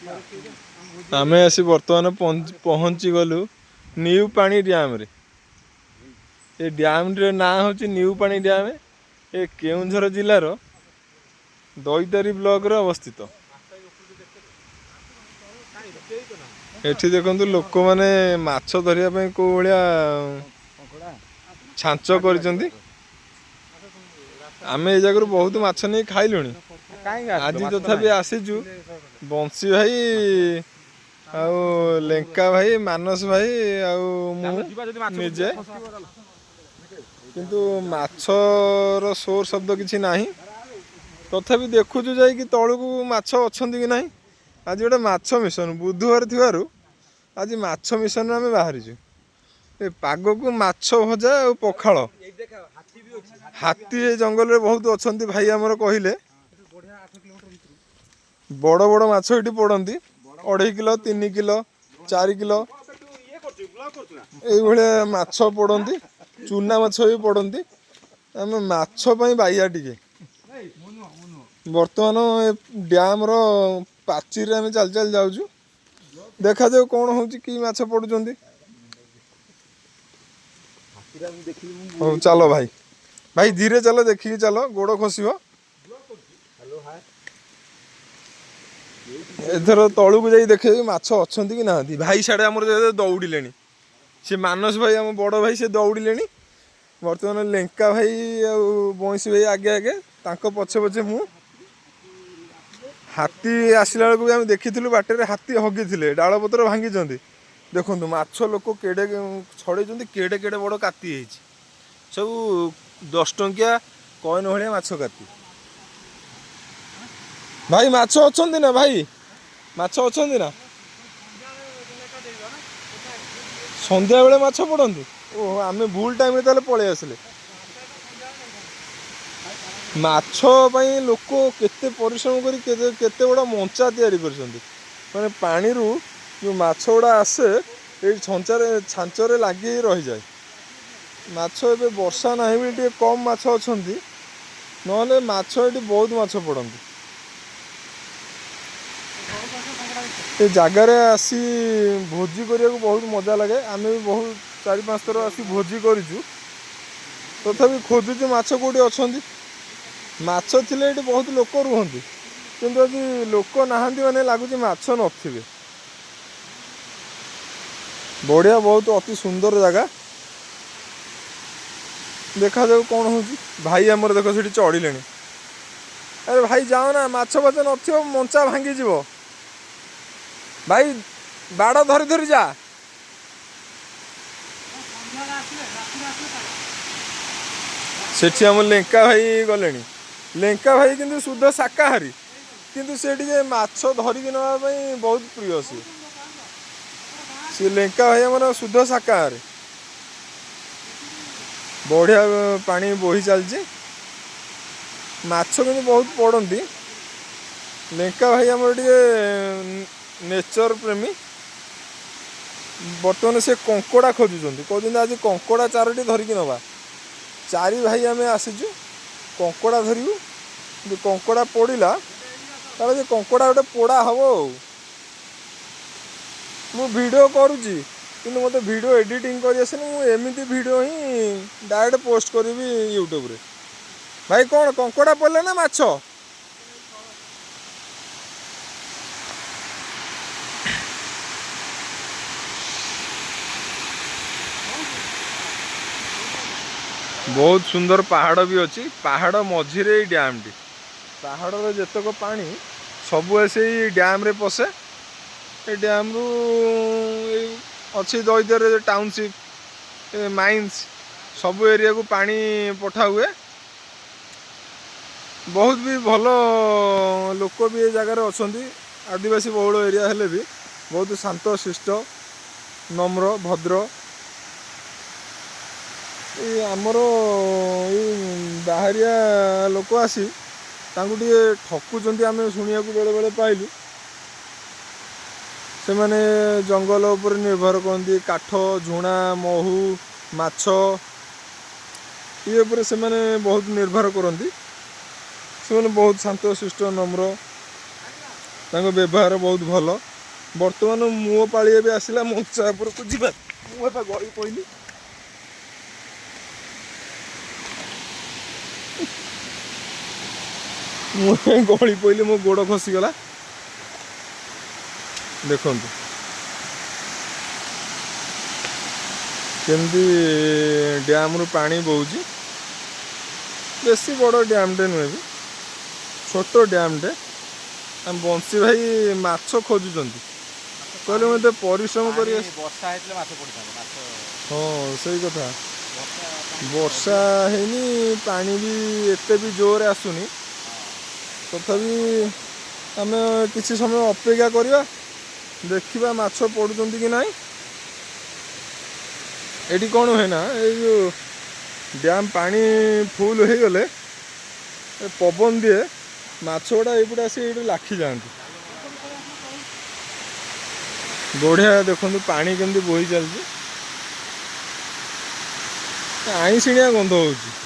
आमे आसी बर्तमान पहुँची गलु न्यू पानी डैम रे। ये डैम रे ना हूँ न्यू पानी डैम। ये केउंझर जिलार दईतारी ब्लॉक रे अवस्थित। एठी देखंतु लोक माने माछ धरिया पे को भलिया छांच करिसंती। आमे ए जगह बहुत माछ नहीं खाइलुनी। आज तथापि आसीचु बंसी भाई आउ लेंका भाई मानस भाई आउ निजे किंतु माछर शोर शब्द किसी नाही। तथापि देखुचु जाई कि तळुकु माछ अछंती कि नाही। आज गोटे माछ मिशन बुधवार थिवारु आज माछ मिशन आमे बाहरिचु। ए पाग को माछ भजा और पखाल। हाथी जंगल रे बहुत अछंती भाई हमर कहिले। बड़ बड़ माछ इटी पड़ती 2.5 किलो 3 किलो 4 किलो ये माछ पड़ती। चूना माछ भी पड़ती। आम माछ बाइया टिके बर्तमान डैम रो पाचीर आम चल चल जाऊँ। देखा जाऊ कौन हो कि माछ पड़ुचंती। हाँ चलो भाई भाई धीरे चलो देखिए चलो गोड़ खसब। एथर तलू जाई देखे माछ अछंती कि ना। भाई साढ़े आमर दौड़िले से मानस भाई आम बड़ भाई से दौड़िले। बर्तमान लेंका भाई आ बंशी भाई आगे आगे तांको पछे पछे मु। हाथी आसला बेलू भी आम देखी बाटर हाथी हगी डाल पतर भांगी देखु माछ लोक केड़े छड़े केड़े केड़े बड़ काती सब 10 टंकिया कॉइन भाया माछ काती। भाई माछ अछंती ना भाई माछ अछंती ना संध्या बेले माछ पड़ती। ओह आमे भूल टाइम रे पळे आसले। माछ पई लोक केते परिश्रम करी केते बड़ा मंचा तैयारी करछंती। माने पानी रू जो माछ गुड़ा आसे ये छांचरे लगी रही जाए। माछ ए वर्षा ना भी कम माछ अछंती नहले माछ ये बहुत माछ पड़ती। ये जगार आसी भोजी करने को बहुत मजा लगे। आम भी बहुत 4-5 थर आसी भोजी करूँ तथापि खोजुचु माछ कौटी अछंती। माछ थिले ये बहुत लोक रुहंती किंतु आज लोक नाहांती माने लगुच माछ नथिबे। बढ़िया बहुत अति सुंदर जगह। देखा जाऊ कौन हो भाई आमर देख से चढ़िले। अरे भाई जाओ ना माछ फाछ नथिबो मंचा भांगी जीवो। भाई बाड़ धरी धरी जा। सेठी आम लेंका भाई गले। लेंका भाई किंतु शुद्ध शाकाहारी किंतु से माछ धरिकी नापी बहुत प्रिय सी लेंका भाई आम शुद्ध शाकाहारी। बढ़िया पानी बोही चलची माछ किंतु बहुत पड़ती। लेंका भाई आम नेचर प्रेमी। बर्तमान से कंकड़ा खोजुंट कहते आज कंकड़ा 4टी धरिकी नवा। 4 भाई आम आसीचु कंकड़ा धरु कंकड़ा पड़ा ताले कंकड़ा गोटे पोड़ा हम। मु वीडियो करुँची कि मत वीडियो एडिटिंग कर एमती वीडियो ही डायरेक्ट पोस्ट करी यूट्यूब रे। भाई कौन कंकड़ा पड़े ना माछ। बहुत सुंदर पहाड़ भी अच्छी। पहाड़ मझिरे डैम टी पहाड़ जेतक पानी सब ऐसे डैम रे पशे। ए डैम रु अच्छी दैतर टाउनशिप माइंस सब एरिया को पानी पठा हुए। बहुत भी भल लोक भी ये जगार अच्छा। आदिवासी बहुल एरिया हेले भी बहुत शांत शिष्ट नम्र भद्र। आमर बाहरिया लोक आसी ठकुंट आम शुणा बेले बेले पाइलु। से माने जंगल उपर निर्भर करती काठ झुणा महू माछ ये से माने बहुत निर्भर करती। से माने बहुत शांत शिष्ट नम्र ତାଙ୍କ ବ୍ୟବହାର ବହୁତ ଭଲ। ବର୍ତ୍ତମାନ ମୋ ପାଳି ଏବେ ଆସିଲା ମଞ୍ଚା ଉପରକୁ ଯିବା। ମୁଁ ଏବେ ଗଳି ପଇଲି। ମୁଁ ଗଳି ପଇଲି, ମୋ ଗୋଡ଼ ଖସିଗଲା। ଦେଖନ୍ତୁ କେମିତି ଡ୍ୟାମ୍ରୁ ପାଣି ବହୁଛି। ବେଶୀ ବଡ଼ ଡ୍ୟାମ୍ଟେ ନୁହେଁ ବି, ଛୋଟ ଡ୍ୟାମ୍ଟେ। ଆମ ବଂଶୀ ଭାଇ ମାଛ ଖୋଜୁଛନ୍ତି, କହିଲେ ମୁଁ ଏତେ ପରିଶ୍ରମ କରି ବର୍ଷା ହେଇଥିଲେ ମାଛ ପଡ଼ିଥାନ୍ତେ। ମାଛ ହଁ ସେଇ କଥା, ବର୍ଷା ହେଇନି, ପାଣି ବି ଏତେ ବି ଜୋରରେ ଆସୁନି। ତଥାପି ଆମେ କିଛି ସମୟ ଅପେକ୍ଷା କରିବା, ଦେଖିବା ମାଛ ପଡ଼ୁଛନ୍ତି କି ନାହିଁ। ଏଠି କ'ଣ ହୁଏ ନା, ଏଇ ଯେଉଁ ଡ୍ୟାମ୍ ପାଣି ଫୁଲ୍ ହେଇଗଲେ ପବନ ଦିଏ, ମାଛ ଗୁଡ଼ା ଏଇପଟେ ଆସି ଏଇଠି ଲାଖିଯାଆନ୍ତି। ବଢ଼ିଆ ଦେଖନ୍ତୁ ପାଣି କେମିତି ବୋହି ଚାଲିଛି, ଆଇଁଷିଣିଆ ଗନ୍ଧ ହେଉଛି।